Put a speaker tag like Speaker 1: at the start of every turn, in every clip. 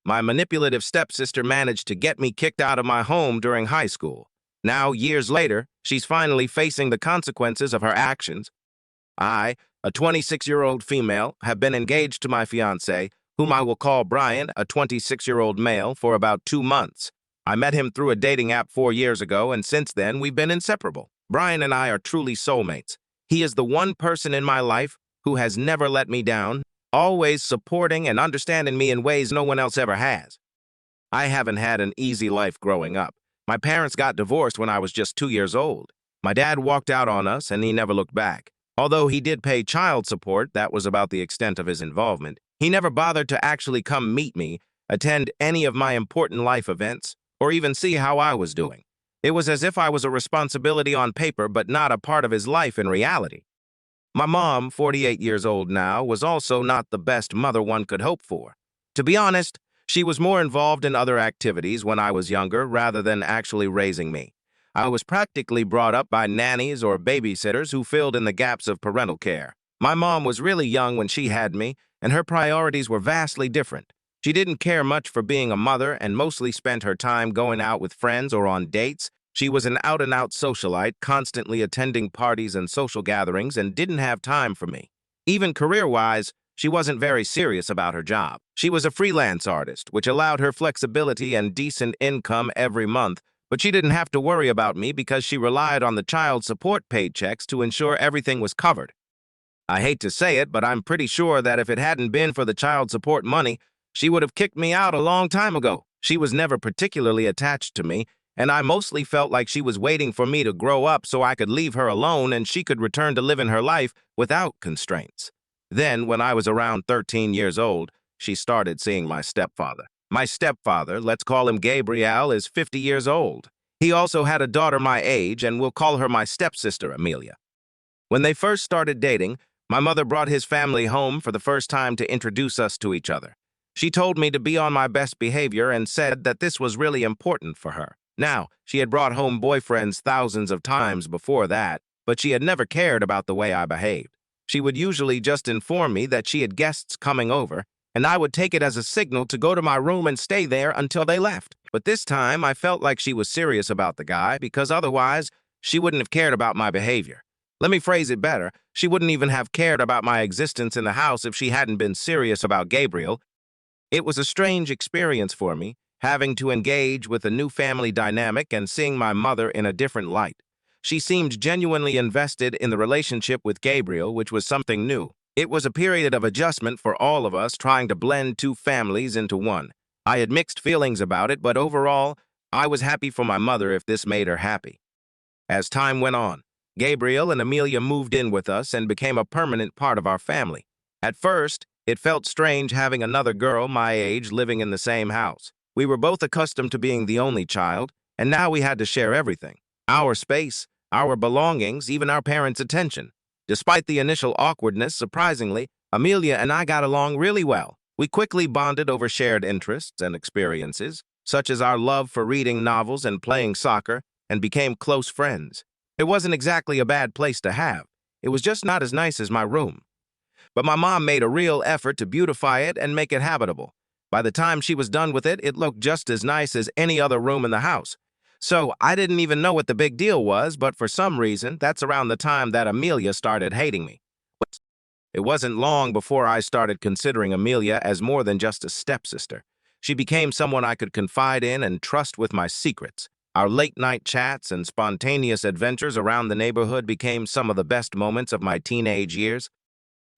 Speaker 1: My manipulative stepsister managed to get me kicked out of my home during high school. Now, years later, she's finally facing the consequences of her actions. I, a 26-year-old female, have been engaged to my fiancé, whom I will call Brian, a 26-year-old male, for about 2 months. I met him through a dating app 4 years ago, and since then, we've been inseparable. Brian and I are truly soulmates. He is the one person in my life who has never let me down, always supporting and understanding me in ways no one else ever has. I haven't had an easy life growing up. My parents got divorced when I was just 2 years old. My dad walked out on us, and he never looked back. Although he did pay child support, that was about the extent of his involvement. He never bothered to actually come meet me, attend any of my important life events, or even see how I was doing. It was as if I was a responsibility on paper, but not a part of his life in reality. My mom, 48 years old now, was also not the best mother one could hope for. To be honest, she was more involved in other activities when I was younger rather than actually raising me. I was practically brought up by nannies or babysitters who filled in the gaps of parental care. My mom was really young when she had me, and her priorities were vastly different. She didn't care much for being a mother and mostly spent her time going out with friends or on dates. She was an out-and-out socialite, constantly attending parties and social gatherings, and didn't have time for me. Even career-wise, she wasn't very serious about her job. She was a freelance artist, which allowed her flexibility and decent income every month, but she didn't have to worry about me because she relied on the child support paychecks to ensure everything was covered. I hate to say it, but I'm pretty sure that if it hadn't been for the child support money, she would have kicked me out a long time ago. She was never particularly attached to me, and I mostly felt like she was waiting for me to grow up so I could leave her alone and she could return to living her life without constraints. Then, when I was around 13 years old, she started seeing my stepfather. My stepfather, let's call him Gabriel, is 50 years old. He also had a daughter my age, and we'll call her my stepsister, Amelia. When they first started dating, my mother brought his family home for the first time to introduce us to each other. She told me to be on my best behavior and said that this was really important for her. Now, she had brought home boyfriends thousands of times before that, but she had never cared about the way I behaved. She would usually just inform me that she had guests coming over, and I would take it as a signal to go to my room and stay there until they left. But this time, I felt like she was serious about the guy because otherwise, she wouldn't have cared about my behavior. Let me phrase it better. She wouldn't even have cared about my existence in the house if she hadn't been serious about Gabriel. It was a strange experience for me, having to engage with a new family dynamic and seeing my mother in a different light. She seemed genuinely invested in the relationship with Gabriel, which was something new. It was a period of adjustment for all of us, trying to blend two families into one. I had mixed feelings about it, but overall, I was happy for my mother if this made her happy. As time went on, Gabriel and Amelia moved in with us and became a permanent part of our family. At first, it felt strange having another girl my age living in the same house. We were both accustomed to being the only child, and now we had to share everything. Our space, our belongings, even our parents' attention. Despite the initial awkwardness, surprisingly, Amelia and I got along really well. We quickly bonded over shared interests and experiences, such as our love for reading novels and playing soccer, and became close friends. It wasn't exactly a bad place to have. It was just not as nice as my room. But my mom made a real effort to beautify it and make it habitable. By the time she was done with it, it looked just as nice as any other room in the house. So I didn't even know what the big deal was, but for some reason, that's around the time that Amelia started hating me. It wasn't long before I started considering Amelia as more than just a stepsister. She became someone I could confide in and trust with my secrets. Our late-night chats and spontaneous adventures around the neighborhood became some of the best moments of my teenage years.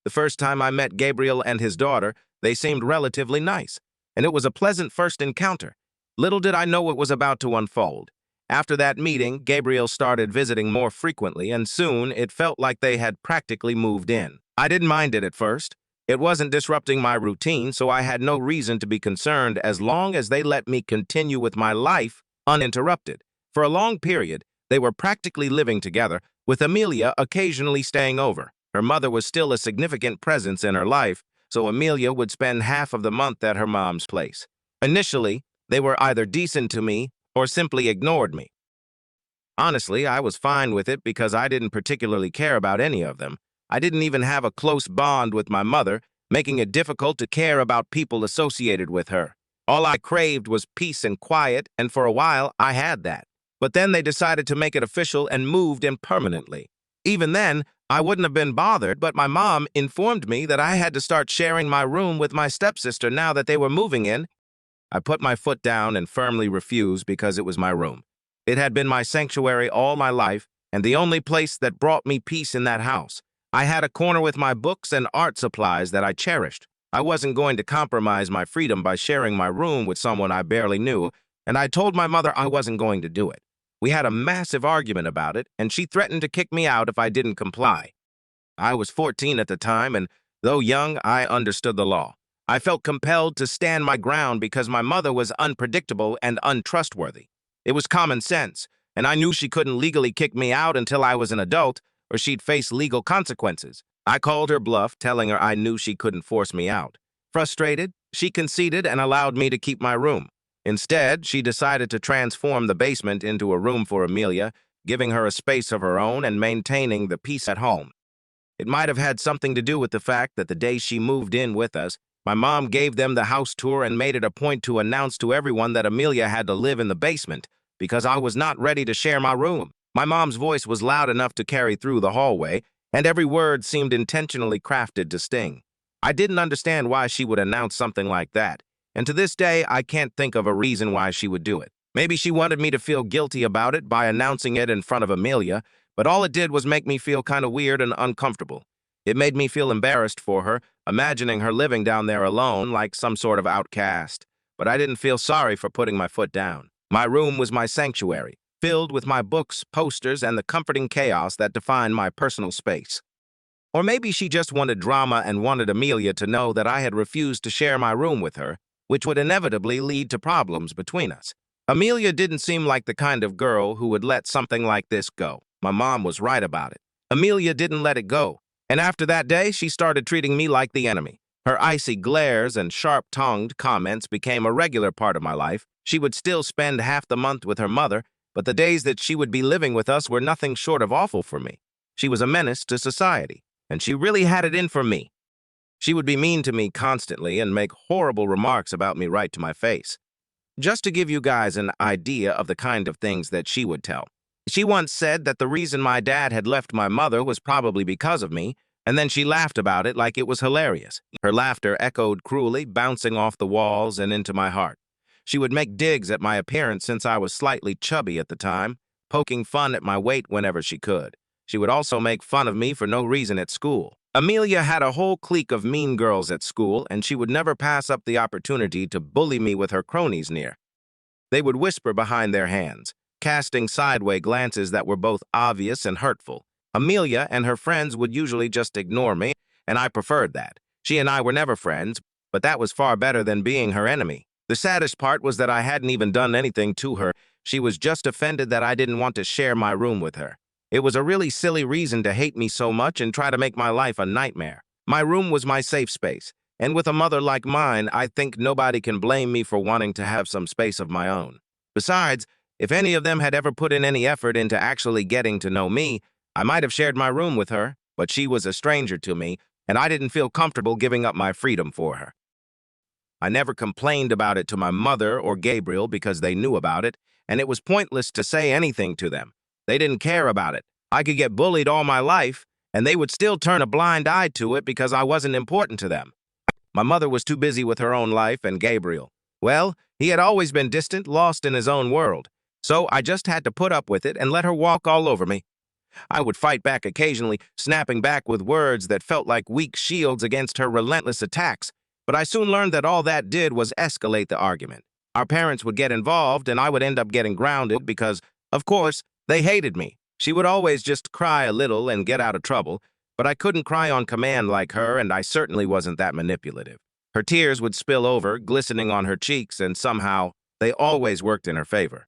Speaker 1: The first time I met Gabriel and his daughter, they seemed relatively nice, and it was a pleasant first encounter. Little did I know what was about to unfold. After that meeting, Gabriel started visiting more frequently, and soon it felt like they had practically moved in. I didn't mind it at first. It wasn't disrupting my routine, so I had no reason to be concerned as long as they let me continue with my life uninterrupted. For a long period, they were practically living together, with Amelia occasionally staying over. Her mother was still a significant presence in her life, so Amelia would spend half of the month at her mom's place. Initially, they were either decent to me or simply ignored me. Honestly, I was fine with it because I didn't particularly care about any of them. I didn't even have a close bond with my mother, making it difficult to care about people associated with her. All I craved was peace and quiet, and for a while I had that. But then they decided to make it official and moved in permanently. Even then, I wouldn't have been bothered, but my mom informed me that I had to start sharing my room with my stepsister now that they were moving in. I put my foot down and firmly refused because it was my room. It had been my sanctuary all my life, and the only place that brought me peace in that house. I had a corner with my books and art supplies that I cherished. I wasn't going to compromise my freedom by sharing my room with someone I barely knew, and I told my mother I wasn't going to do it. We had a massive argument about it, and she threatened to kick me out if I didn't comply. I was 14 at the time, and though young, I understood the law. I felt compelled to stand my ground because my mother was unpredictable and untrustworthy. It was common sense, and I knew she couldn't legally kick me out until I was an adult, or she'd face legal consequences. I called her bluff, telling her I knew she couldn't force me out. Frustrated, she conceded and allowed me to keep my room. Instead, she decided to transform the basement into a room for Amelia, giving her a space of her own and maintaining the peace at home. It might have had something to do with the fact that the day she moved in with us, my mom gave them the house tour and made it a point to announce to everyone that Amelia had to live in the basement because I was not ready to share my room. My mom's voice was loud enough to carry through the hallway, and every word seemed intentionally crafted to sting. I didn't understand why she would announce something like that, and to this day, I can't think of a reason why she would do it. Maybe she wanted me to feel guilty about it by announcing it in front of Amelia, but all it did was make me feel kind of weird and uncomfortable. It made me feel embarrassed for her, imagining her living down there alone like some sort of outcast. But I didn't feel sorry for putting my foot down. My room was my sanctuary, filled with my books, posters, and the comforting chaos that defined my personal space. Or maybe she just wanted drama and wanted Amelia to know that I had refused to share my room with her, which would inevitably lead to problems between us. Amelia didn't seem like the kind of girl who would let something like this go. My mom was right about it. Amelia didn't let it go. And after that day, she started treating me like the enemy. Her icy glares and sharp-tongued comments became a regular part of my life. She would still spend half the month with her mother, but the days that she would be living with us were nothing short of awful for me. She was a menace to society, and she really had it in for me. She would be mean to me constantly and make horrible remarks about me right to my face. Just to give you guys an idea of the kind of things that she would tell. She once said that the reason my dad had left my mother was probably because of me, and then she laughed about it like it was hilarious. Her laughter echoed cruelly, bouncing off the walls and into my heart. She would make digs at my appearance since I was slightly chubby at the time, poking fun at my weight whenever she could. She would also make fun of me for no reason at school. Amelia had a whole clique of mean girls at school, and she would never pass up the opportunity to bully me with her cronies near. They would whisper behind their hands, casting sideway glances that were both obvious and hurtful. Amelia and her friends would usually just ignore me, and I preferred that. She and I were never friends, but that was far better than being her enemy. The saddest part was that I hadn't even done anything to her. She was just offended that I didn't want to share my room with her. It was a really silly reason to hate me so much and try to make my life a nightmare. My room was my safe space, and with a mother like mine, I think nobody can blame me for wanting to have some space of my own. Besides, if any of them had ever put in any effort into actually getting to know me, I might have shared my room with her, but she was a stranger to me, and I didn't feel comfortable giving up my freedom for her. I never complained about it to my mother or Gabriel because they knew about it, and it was pointless to say anything to them. They didn't care about it. I could get bullied all my life, and they would still turn a blind eye to it because I wasn't important to them. My mother was too busy with her own life, and Gabriel, well, he had always been distant, lost in his own world. So I just had to put up with it and let her walk all over me. I would fight back occasionally, snapping back with words that felt like weak shields against her relentless attacks, but I soon learned that all that did was escalate the argument. Our parents would get involved, and I would end up getting grounded because, of course, they hated me. She would always just cry a little and get out of trouble, but I couldn't cry on command like her, and I certainly wasn't that manipulative. Her tears would spill over, glistening on her cheeks, and somehow, they always worked in her favor.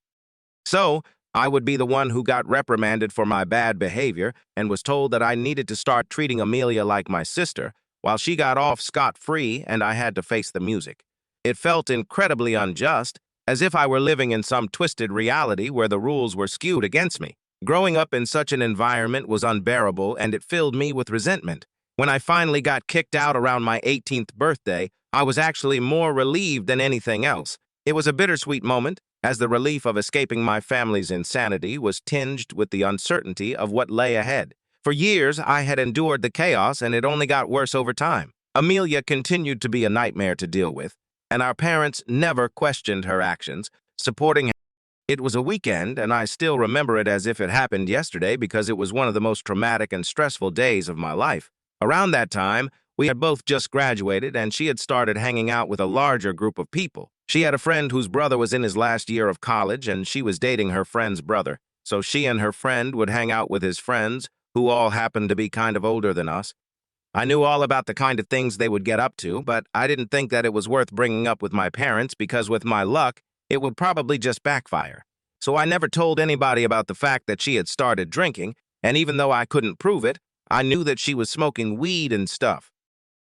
Speaker 1: So, I would be the one who got reprimanded for my bad behavior and was told that I needed to start treating Amelia like my sister, while she got off scot-free and I had to face the music. It felt incredibly unjust, as if I were living in some twisted reality where the rules were skewed against me. Growing up in such an environment was unbearable, and it filled me with resentment. When I finally got kicked out around my 18th birthday, I was actually more relieved than anything else. It was a bittersweet moment, as the relief of escaping my family's insanity was tinged with the uncertainty of what lay ahead. For years, I had endured the chaos, and it only got worse over time. Amelia continued to be a nightmare to deal with, and our parents never questioned her actions, supporting her. It was a weekend, and I still remember it as if it happened yesterday because it was one of the most traumatic and stressful days of my life. Around that time, we had both just graduated, and she had started hanging out with a larger group of people. She had a friend whose brother was in his last year of college, and she was dating her friend's brother. So she and her friend would hang out with his friends, who all happened to be kind of older than us. I knew all about the kind of things they would get up to, but I didn't think that it was worth bringing up with my parents because with my luck, it would probably just backfire. So I never told anybody about the fact that she had started drinking, and even though I couldn't prove it, I knew that she was smoking weed and stuff.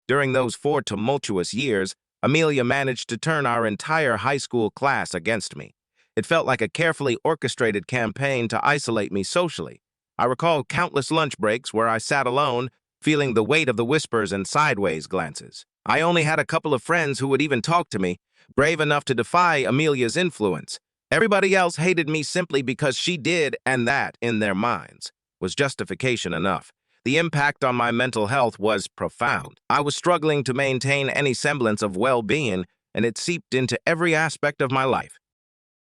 Speaker 1: During those 4 tumultuous years, Amelia managed to turn our entire high school class against me. It felt like a carefully orchestrated campaign to isolate me socially. I recall countless lunch breaks where I sat alone, feeling the weight of the whispers and sideways glances. I only had a couple of friends who would even talk to me, brave enough to defy Amelia's influence. Everybody else hated me simply because she did, and that, in their minds, was justification enough. The impact on my mental health was profound. I was struggling to maintain any semblance of well-being, and it seeped into every aspect of my life.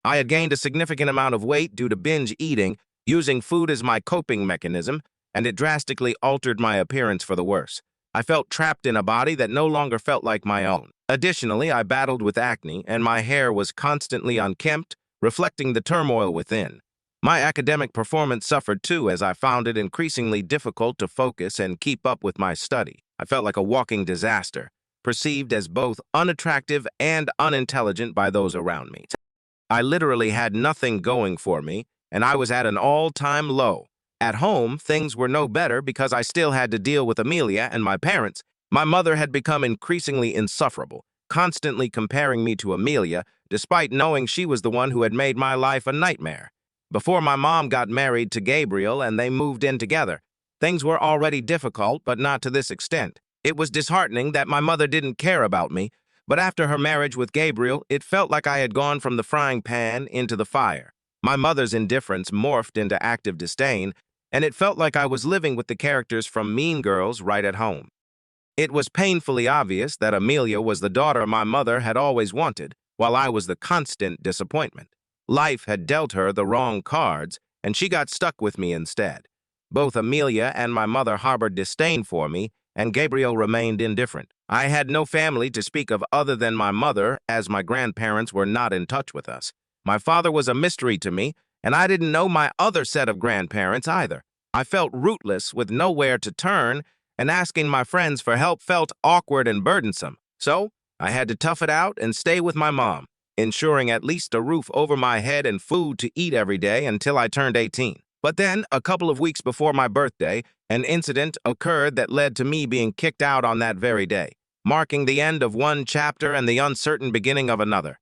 Speaker 1: I had gained a significant amount of weight due to binge eating, using food as my coping mechanism, and it drastically altered my appearance for the worse. I felt trapped in a body that no longer felt like my own. Additionally, I battled with acne, and my hair was constantly unkempt, reflecting the turmoil within. My academic performance suffered too, as I found it increasingly difficult to focus and keep up with my study. I felt like a walking disaster, perceived as both unattractive and unintelligent by those around me. I literally had nothing going for me, and I was at an all-time low. At home, things were no better because I still had to deal with Amelia and my parents. My mother had become increasingly insufferable, constantly comparing me to Amelia, despite knowing she was the one who had made my life a nightmare. Before my mom got married to Gabriel and they moved in together, things were already difficult, but not to this extent. It was disheartening that my mother didn't care about me, but after her marriage with Gabriel, it felt like I had gone from the frying pan into the fire. My mother's indifference morphed into active disdain, and it felt like I was living with the characters from Mean Girls right at home. It was painfully obvious that Amelia was the daughter my mother had always wanted, while I was the constant disappointment. Life had dealt her the wrong cards, and she got stuck with me instead. Both Amelia and my mother harbored disdain for me, and Gabriel remained indifferent. I had no family to speak of other than my mother, as my grandparents were not in touch with us. My father was a mystery to me, and I didn't know my other set of grandparents either. I felt rootless with nowhere to turn, and asking my friends for help felt awkward and burdensome. So, I had to tough it out and stay with my mom, ensuring at least a roof over my head and food to eat every day until I turned 18. But then, a couple of weeks before my birthday, an incident occurred that led to me being kicked out on that very day, marking the end of one chapter and the uncertain beginning of another.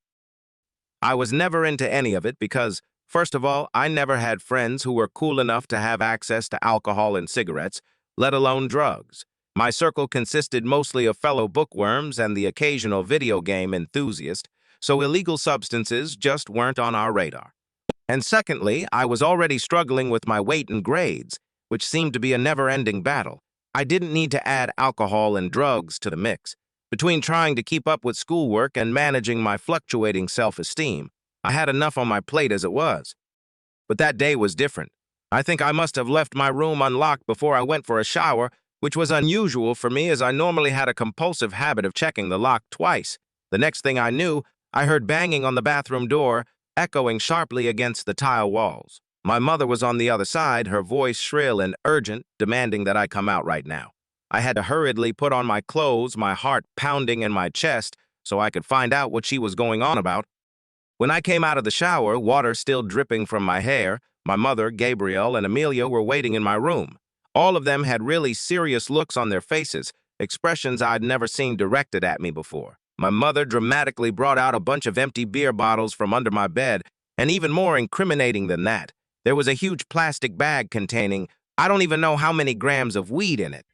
Speaker 1: I was never into any of it because, first of all, I never had friends who were cool enough to have access to alcohol and cigarettes, let alone drugs. My circle consisted mostly of fellow bookworms and the occasional video game enthusiast, so illegal substances just weren't on our radar. And secondly, I was already struggling with my weight and grades, which seemed to be a never-ending battle. I didn't need to add alcohol and drugs to the mix. Between trying to keep up with schoolwork and managing my fluctuating self-esteem, I had enough on my plate as it was. But that day was different. I think I must have left my room unlocked before I went for a shower, which was unusual for me as I normally had a compulsive habit of checking the lock twice. The next thing I knew, I heard banging on the bathroom door, echoing sharply against the tile walls. My mother was on the other side, her voice shrill and urgent, demanding that I come out right now. I had to hurriedly put on my clothes, my heart pounding in my chest, so I could find out what she was going on about. When I came out of the shower, water still dripping from my hair, my mother, Gabriel, and Amelia were waiting in my room. All of them had really serious looks on their faces, expressions I'd never seen directed at me before. My mother dramatically brought out a bunch of empty beer bottles from under my bed, and even more incriminating than that, there was a huge plastic bag containing, I don't even know how many grams of weed in it.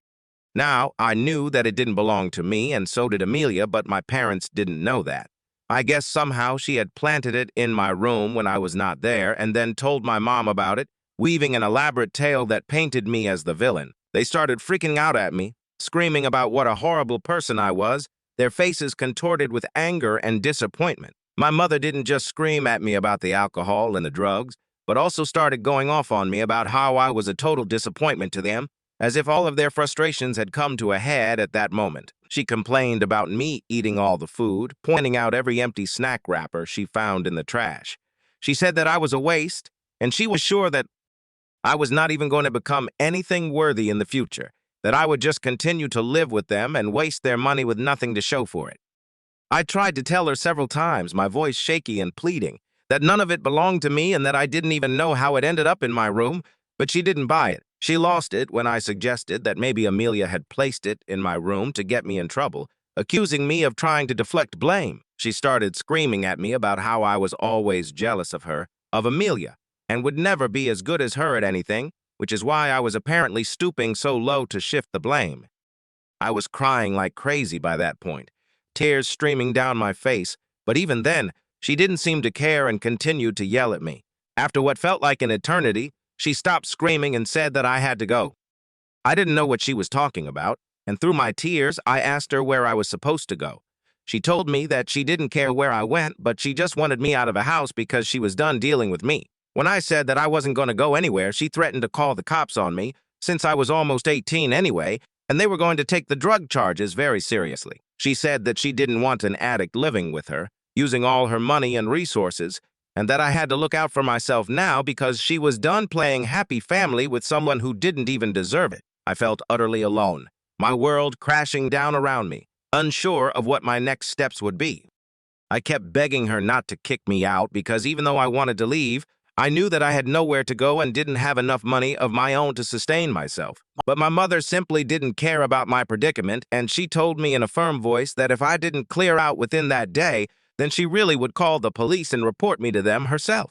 Speaker 1: Now, I knew that it didn't belong to me, and so did Amelia, but my parents didn't know that. I guess somehow she had planted it in my room when I was not there and then told my mom about it, weaving an elaborate tale that painted me as the villain. They started freaking out at me, screaming about what a horrible person I was, their faces contorted with anger and disappointment. My mother didn't just scream at me about the alcohol and the drugs, but also started going off on me about how I was a total disappointment to them, as if all of their frustrations had come to a head at that moment. She complained about me eating all the food, pointing out every empty snack wrapper she found in the trash. She said that I was a waste, and she was sure that I was not even going to become anything worthy in the future, that I would just continue to live with them and waste their money with nothing to show for it. I tried to tell her several times, my voice shaky and pleading, that none of it belonged to me and that I didn't even know how it ended up in my room, but she didn't buy it. She lost it when I suggested that maybe Amelia had placed it in my room to get me in trouble, accusing me of trying to deflect blame. She started screaming at me about how I was always jealous of her, of Amelia, and would never be as good as her at anything, which is why I was apparently stooping so low to shift the blame. I was crying like crazy by that point, tears streaming down my face, but even then, she didn't seem to care and continued to yell at me. After what felt like an eternity, she stopped screaming and said that I had to go. I didn't know what she was talking about, and through my tears, I asked her where I was supposed to go. She told me that she didn't care where I went, but she just wanted me out of the house because she was done dealing with me. When I said that I wasn't going to go anywhere, she threatened to call the cops on me, since I was almost 18 anyway, and they were going to take the drug charges very seriously. She said that she didn't want an addict living with her, using all her money and resources, and that I had to look out for myself now because she was done playing happy family with someone who didn't even deserve it. I felt utterly alone, my world crashing down around me, unsure of what my next steps would be. I kept begging her not to kick me out because even though I wanted to leave, I knew that I had nowhere to go and didn't have enough money of my own to sustain myself. But my mother simply didn't care about my predicament, and she told me in a firm voice that if I didn't clear out within that day, then she really would call the police and report me to them herself.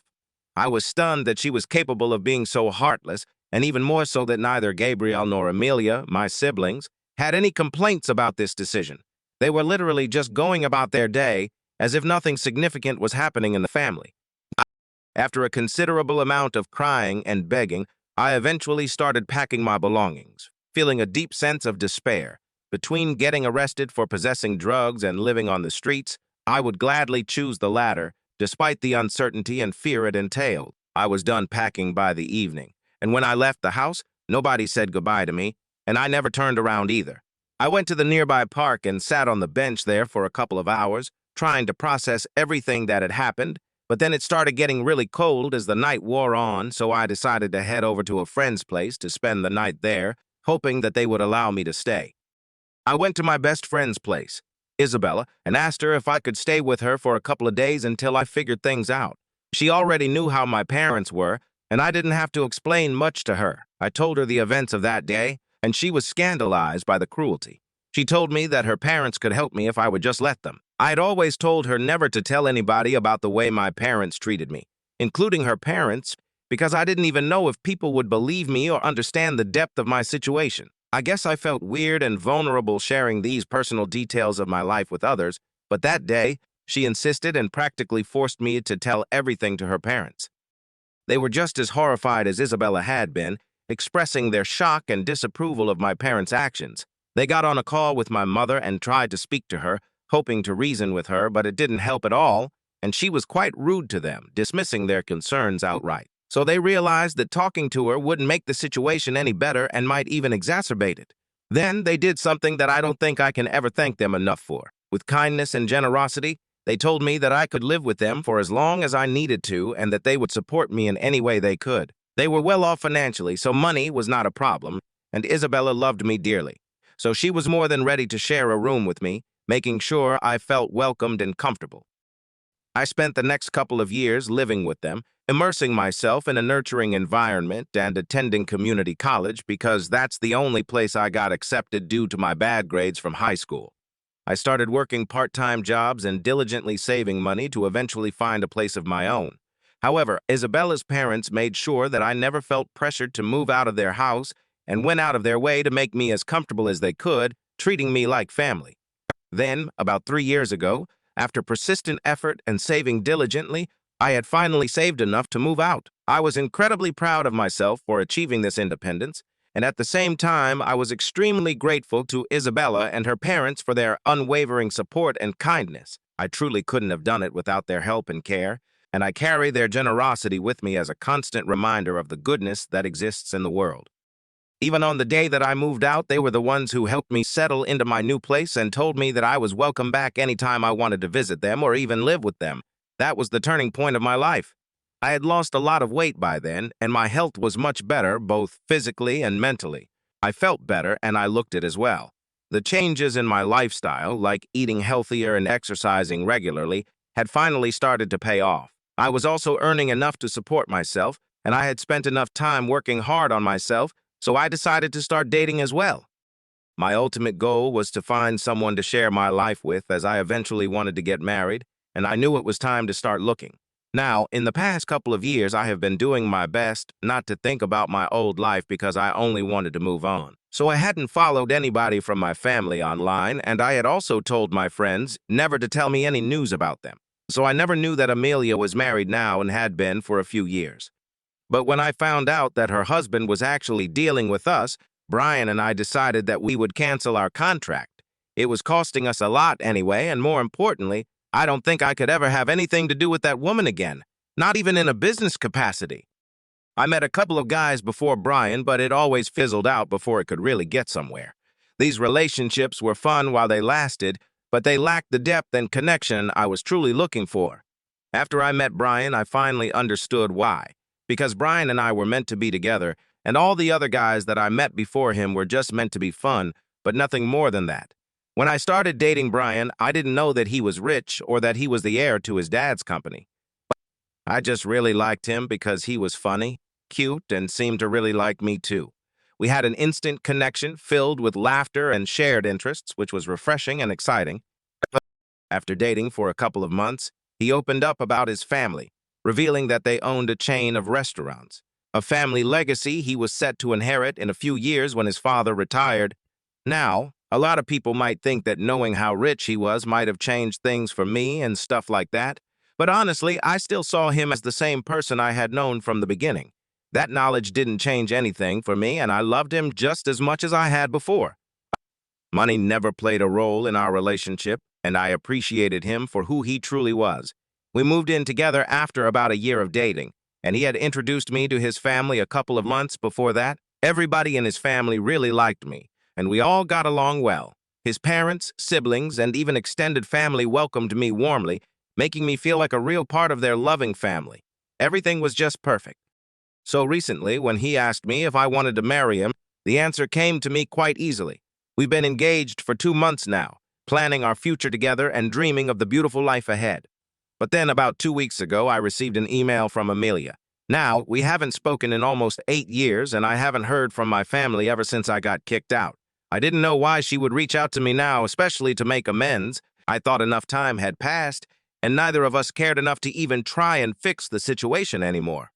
Speaker 1: I was stunned that she was capable of being so heartless, and even more so that neither Gabriel nor Amelia, my siblings, had any complaints about this decision. They were literally just going about their day as if nothing significant was happening in the family. After a considerable amount of crying and begging, I eventually started packing my belongings, feeling a deep sense of despair. Between getting arrested for possessing drugs and living on the streets, I would gladly choose the latter, despite the uncertainty and fear it entailed. I was done packing by the evening, and when I left the house, nobody said goodbye to me, and I never turned around either. I went to the nearby park and sat on the bench there for a couple of hours, trying to process everything that had happened, but then it started getting really cold as the night wore on, so I decided to head over to a friend's place to spend the night there, hoping that they would allow me to stay. I went to my best friend's place, Isabella, and asked her if I could stay with her for a couple of days until I figured things out. She already knew how my parents were, and I didn't have to explain much to her. I told her the events of that day, and she was scandalized by the cruelty. She told me that her parents could help me if I would just let them. I had always told her never to tell anybody about the way my parents treated me, including her parents, because I didn't even know if people would believe me or understand the depth of my situation. I guess I felt weird and vulnerable sharing these personal details of my life with others, but that day, she insisted and practically forced me to tell everything to her parents. They were just as horrified as Isabella had been, expressing their shock and disapproval of my parents' actions. They got on a call with my mother and tried to speak to her, hoping to reason with her, but it didn't help at all, and she was quite rude to them, dismissing their concerns outright. So they realized that talking to her wouldn't make the situation any better and might even exacerbate it. Then they did something that I don't think I can ever thank them enough for. With kindness and generosity, they told me that I could live with them for as long as I needed to and that they would support me in any way they could. They were well off financially, so money was not a problem, and Isabella loved me dearly. So she was more than ready to share a room with me, making sure I felt welcomed and comfortable. I spent the next couple of years living with them, immersing myself in a nurturing environment and attending community college because that's the only place I got accepted due to my bad grades from high school. I started working part-time jobs and diligently saving money to eventually find a place of my own. However, Isabella's parents made sure that I never felt pressured to move out of their house and went out of their way to make me as comfortable as they could, treating me like family. Then, about 3 years ago, after persistent effort and saving diligently, I had finally saved enough to move out. I was incredibly proud of myself for achieving this independence, and at the same time, I was extremely grateful to Isabella and her parents for their unwavering support and kindness. I truly couldn't have done it without their help and care, and I carry their generosity with me as a constant reminder of the goodness that exists in the world. Even on the day that I moved out, they were the ones who helped me settle into my new place and told me that I was welcome back anytime I wanted to visit them or even live with them. That was the turning point of my life. I had lost a lot of weight by then, and my health was much better, both physically and mentally. I felt better, and I looked it as well. The changes in my lifestyle, like eating healthier and exercising regularly, had finally started to pay off. I was also earning enough to support myself, and I had spent enough time working hard on myself, so I decided to start dating as well. My ultimate goal was to find someone to share my life with, as I eventually wanted to get married, and I knew it was time to start looking. Now, in the past couple of years, I have been doing my best not to think about my old life because I only wanted to move on. So I hadn't followed anybody from my family online, and I had also told my friends never to tell me any news about them. So I never knew that Amelia was married now and had been for a few years. But when I found out that her husband was actually dealing with us, Brian and I decided that we would cancel our contract. It was costing us a lot anyway, and more importantly, I don't think I could ever have anything to do with that woman again, not even in a business capacity. I met a couple of guys before Brian, but it always fizzled out before it could really get somewhere. These relationships were fun while they lasted, but they lacked the depth and connection I was truly looking for. After I met Brian, I finally understood why. Because Brian and I were meant to be together, and all the other guys that I met before him were just meant to be fun, but nothing more than that. When I started dating Brian, I didn't know that he was rich or that he was the heir to his dad's company. I just really liked him because he was funny, cute, and seemed to really like me too. We had an instant connection filled with laughter and shared interests, which was refreshing and exciting. After dating for a couple of months, he opened up about his family, revealing that they owned a chain of restaurants, a family legacy he was set to inherit in a few years when his father retired. Now, a lot of people might think that knowing how rich he was might have changed things for me and stuff like that, but honestly, I still saw him as the same person I had known from the beginning. That knowledge didn't change anything for me, and I loved him just as much as I had before. Money never played a role in our relationship, and I appreciated him for who he truly was. We moved in together after about a year of dating, and he had introduced me to his family a couple of months before that. Everybody in his family really liked me, and we all got along well. His parents, siblings, and even extended family welcomed me warmly, making me feel like a real part of their loving family. Everything was just perfect. So recently, when he asked me if I wanted to marry him, the answer came to me quite easily. We've been engaged for 2 months now, planning our future together and dreaming of the beautiful life ahead. But then about 2 weeks ago, I received an email from Amelia. Now, we haven't spoken in almost 8 years, and I haven't heard from my family ever since I got kicked out. I didn't know why she would reach out to me now, especially to make amends. I thought enough time had passed, and neither of us cared enough to even try and fix the situation anymore.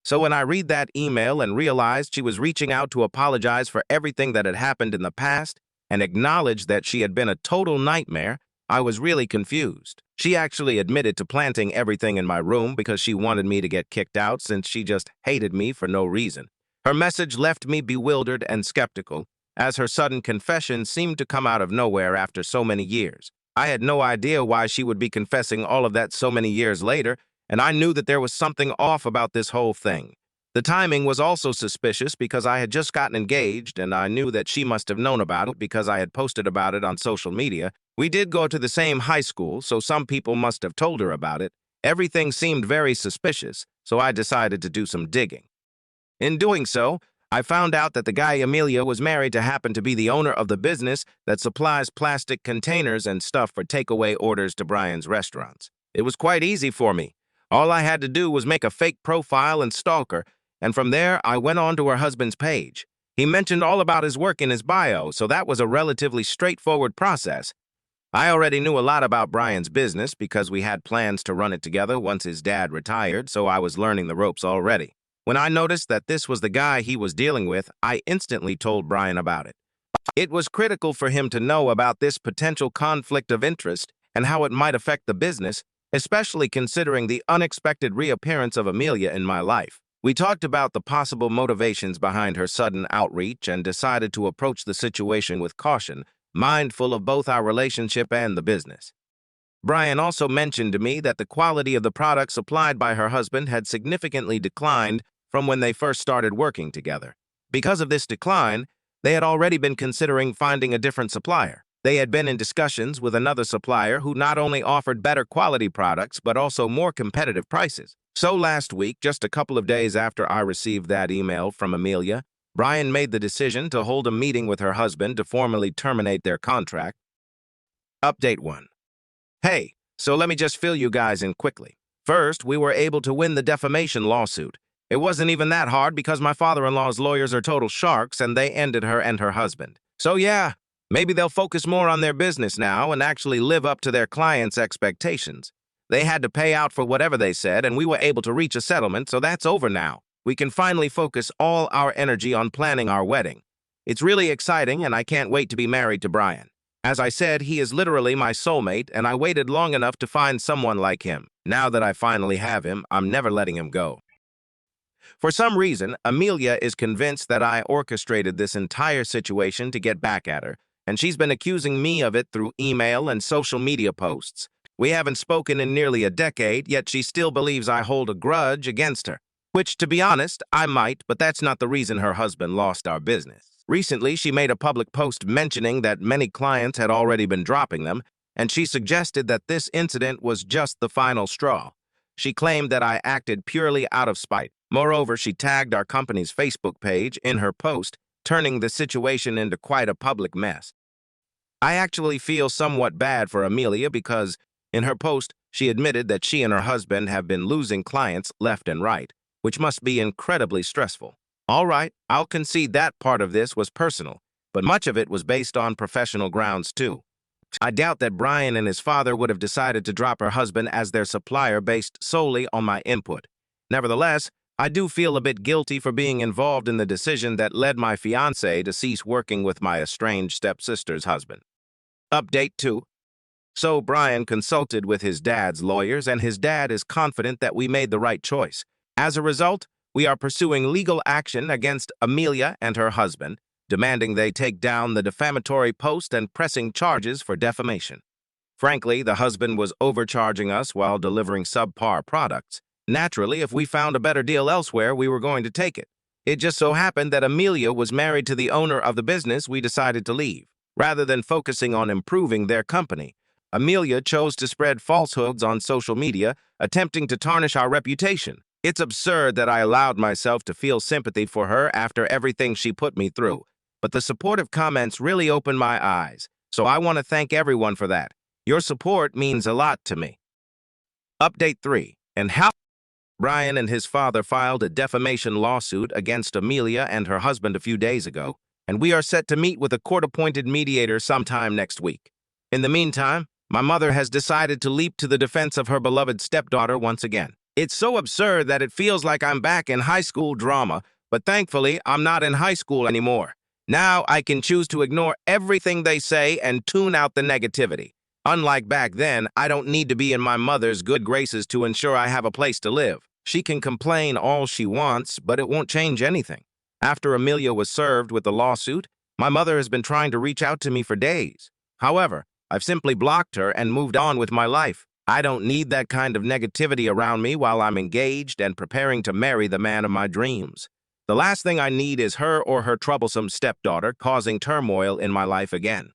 Speaker 1: So when I read that email and realized she was reaching out to apologize for everything that had happened in the past and acknowledged that she had been a total nightmare, I was really confused. She actually admitted to planting everything in my room because she wanted me to get kicked out since she just hated me for no reason. Her message left me bewildered and skeptical, as her sudden confession seemed to come out of nowhere after so many years. I had no idea why she would be confessing all of that so many years later, and I knew that there was something off about this whole thing. The timing was also suspicious because I had just gotten engaged, and I knew that she must have known about it because I had posted about it on social media. We did go to the same high school, so some people must have told her about it. Everything seemed very suspicious, so I decided to do some digging. In doing so, I found out that the guy Amelia was married to happened to be the owner of the business that supplies plastic containers and stuff for takeaway orders to Brian's restaurants. It was quite easy for me. All I had to do was make a fake profile and stalk her, and from there I went on to her husband's page. He mentioned all about his work in his bio, so that was a relatively straightforward process. I already knew a lot about Brian's business because we had plans to run it together once his dad retired, so I was learning the ropes already. When I noticed that this was the guy he was dealing with, I instantly told Brian about it. It was critical for him to know about this potential conflict of interest and how it might affect the business, especially considering the unexpected reappearance of Amelia in my life. We talked about the possible motivations behind her sudden outreach and decided to approach the situation with caution, mindful of both our relationship and the business. Brian also mentioned to me that the quality of the products supplied by her husband had significantly declined from when they first started working together. Because of this decline, they had already been considering finding a different supplier. They had been in discussions with another supplier who not only offered better quality products, but also more competitive prices. So last week, just a couple of days after I received that email from Amelia, Brian made the decision to hold a meeting with her husband to formally terminate their contract. Update 1. Hey, so let me just fill you guys in quickly. First, we were able to win the defamation lawsuit. It wasn't even that hard because my father-in-law's lawyers are total sharks and they ended her and her husband. So yeah, maybe they'll focus more on their business now and actually live up to their clients' expectations. They had to pay out for whatever they said and we were able to reach a settlement, so that's over now. We can finally focus all our energy on planning our wedding. It's really exciting and I can't wait to be married to Brian. As I said, he is literally my soulmate, and I waited long enough to find someone like him. Now that I finally have him, I'm never letting him go. For some reason, Amelia is convinced that I orchestrated this entire situation to get back at her, and she's been accusing me of it through email and social media posts. We haven't spoken in nearly a decade, yet she still believes I hold a grudge against her. Which, to be honest, I might, but that's not the reason her husband lost our business. Recently, she made a public post mentioning that many clients had already been dropping them, and she suggested that this incident was just the final straw. She claimed that I acted purely out of spite. Moreover, she tagged our company's Facebook page in her post, turning the situation into quite a public mess. I actually feel somewhat bad for Amelia because, in her post, she admitted that she and her husband have been losing clients left and right, which must be incredibly stressful. All right, I'll concede that part of this was personal, but much of it was based on professional grounds too. I doubt that Brian and his father would have decided to drop her husband as their supplier based solely on my input. Nevertheless, I do feel a bit guilty for being involved in the decision that led my fiancé to cease working with my estranged stepsister's husband. Update 2. So Brian consulted with his dad's lawyers, and his dad is confident that we made the right choice. As a result, we are pursuing legal action against Amelia and her husband, demanding they take down the defamatory post and pressing charges for defamation. Frankly, the husband was overcharging us while delivering subpar products. Naturally, if we found a better deal elsewhere, we were going to take it. It just so happened that Amelia was married to the owner of the business we decided to leave. Rather than focusing on improving their company, Amelia chose to spread falsehoods on social media, attempting to tarnish our reputation. It's absurd that I allowed myself to feel sympathy for her after everything she put me through, but the supportive comments really opened my eyes, so I want to thank everyone for that. Your support means a lot to me. Update 3. And how Brian and his father filed a defamation lawsuit against Amelia and her husband a few days ago, and we are set to meet with a court-appointed mediator sometime next week. In the meantime, my mother has decided to leap to the defense of her beloved stepdaughter once again. It's so absurd that it feels like I'm back in high school drama, but thankfully, I'm not in high school anymore. Now I can choose to ignore everything they say and tune out the negativity. Unlike back then, I don't need to be in my mother's good graces to ensure I have a place to live. She can complain all she wants, but it won't change anything. After Amelia was served with the lawsuit, my mother has been trying to reach out to me for days. However, I've simply blocked her and moved on with my life. I don't need that kind of negativity around me while I'm engaged and preparing to marry the man of my dreams. The last thing I need is her or her troublesome stepdaughter causing turmoil in my life again.